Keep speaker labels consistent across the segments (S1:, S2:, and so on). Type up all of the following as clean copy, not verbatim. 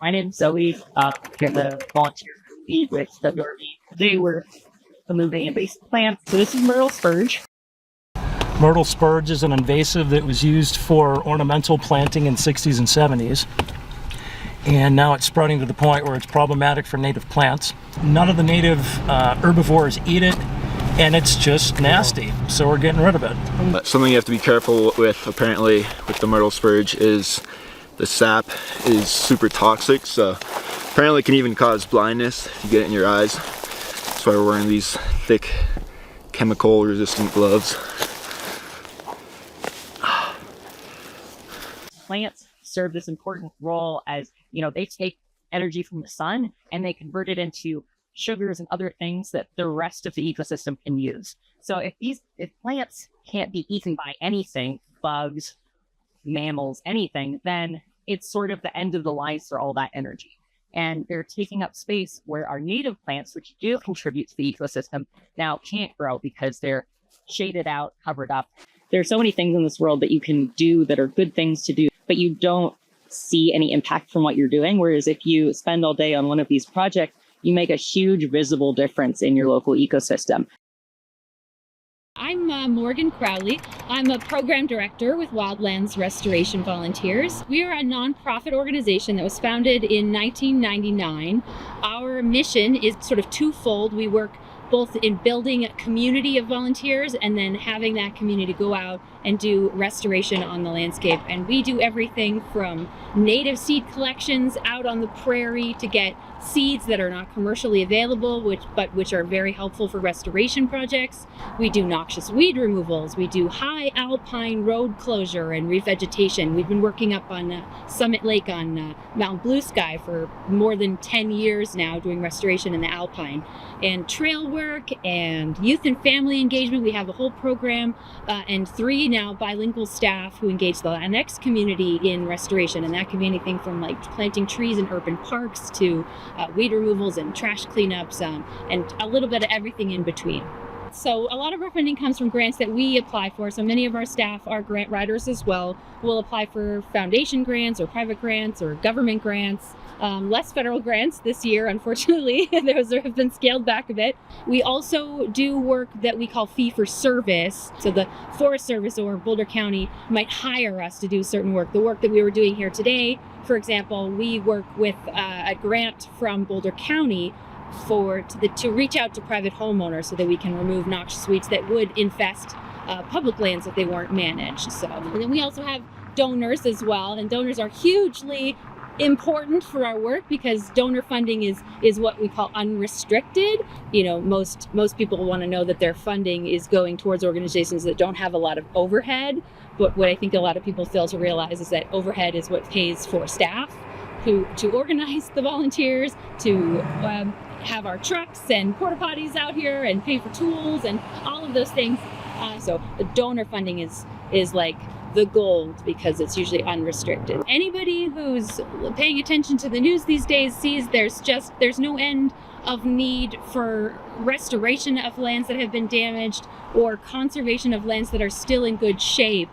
S1: My name's Zoe. I'm the volunteer with WRV. Today we're removing invasive plants. So this is myrtle spurge.
S2: Myrtle spurge is an invasive that was used for ornamental planting in 60s and 70s. And now it's spreading to the point where it's problematic for native plants. None of the native herbivores eat it, and it's just nasty, so we're getting rid of it.
S3: Something you have to be careful with, apparently, with the myrtle spurge is the sap is super toxic, so apparently it can even cause blindness if you get it in your eyes. That's why we're wearing these thick chemical resistant gloves.
S1: Plants serve this important role as, they take energy from the sun and they convert it into sugars and other things that the rest of the ecosystem can use. So if plants can't be eaten by anything, bugs, mammals, anything, then it's sort of the end of the line for all that energy. And they're taking up space where our native plants, which do contribute to the ecosystem, now can't grow because they're shaded out, covered up. There are so many things in this world that you can do that are good things to do, but you don't see any impact from what you're doing. Whereas if you spend all day on one of these projects, you make a huge visible difference in your local ecosystem.
S4: I'm Morgan Crowley. I'm a program director with Wildlands Restoration Volunteers. We are a nonprofit organization that was founded in 1999. Our mission is sort of twofold. We work both in building a community of volunteers and then having that community go out and do restoration on the landscape. And we do everything from native seed collections out on the prairie to get seeds that are not commercially available, which are very helpful for restoration projects. We do noxious weed removals. We do high alpine road closure and revegetation. We've been working up on Summit Lake on Mount Blue Sky for more than 10 years now, doing restoration in the alpine. And trail work and youth and family engagement. We have a whole program and 3 now bilingual staff who engage the Latinx community in restoration. And that can be anything from like planting trees in urban parks to weed removals and trash cleanups and a little bit of everything in between. So a lot of our funding comes from grants that we apply for. So many of our staff are grant writers as well. We'll apply for foundation grants or private grants or government grants. Less federal grants this year, unfortunately. Those have been scaled back a bit. We also do work that we call fee for service. So the Forest Service or Boulder County might hire us to do certain work. The work that we were doing here today, for example, we work with a grant from Boulder County to reach out to private homeowners so that we can remove noxious weeds that would infest public lands if they weren't managed. And then we also have donors as well, and donors are hugely important for our work because donor funding is what we call unrestricted. Most people want to know that their funding is going towards organizations that don't have a lot of overhead. But what I think a lot of people fail to realize is that overhead is what pays for staff to organize the volunteers, to have our trucks and porta potties out here and pay for tools and all of those things. So the donor funding is like the gold because it's usually unrestricted. Anybody who's paying attention to the news these days sees there's no end of need for restoration of lands that have been damaged or conservation of lands that are still in good shape.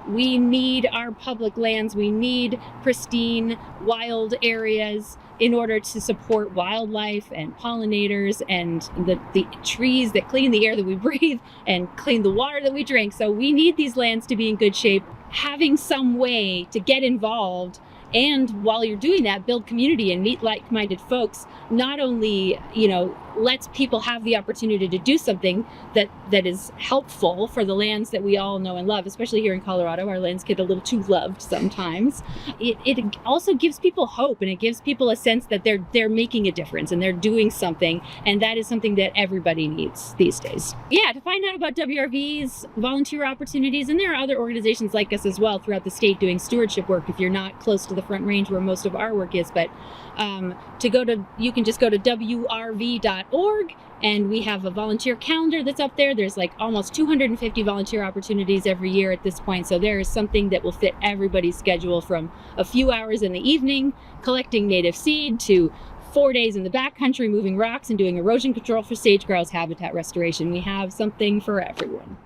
S4: We need our public lands. We need pristine wild areas in order to support wildlife and pollinators and the trees that clean the air that we breathe and clean the water that we drink. So we need these lands to be in good shape. Having some way to get involved and while you're doing that, build community and meet like-minded folks, not only, lets people have the opportunity to do something that is helpful for the lands that we all know and love, especially here in Colorado. Our lands get a little too loved sometimes. It also gives people hope, and it gives people a sense that they're making a difference and they're doing something, and that is something that everybody needs these days. Yeah, to find out about WRV's volunteer opportunities, and there are other organizations like us as well throughout the state doing stewardship work if you're not close to the Front Range where most of our work is, but you can just go to WRV.org, and we have a volunteer calendar that's up there. There's like almost 250 volunteer opportunities every year at this point, so there is something that will fit everybody's schedule, from a few hours in the evening collecting native seed to 4 days in the backcountry moving rocks and doing erosion control for sage grouse habitat restoration. We have something for everyone.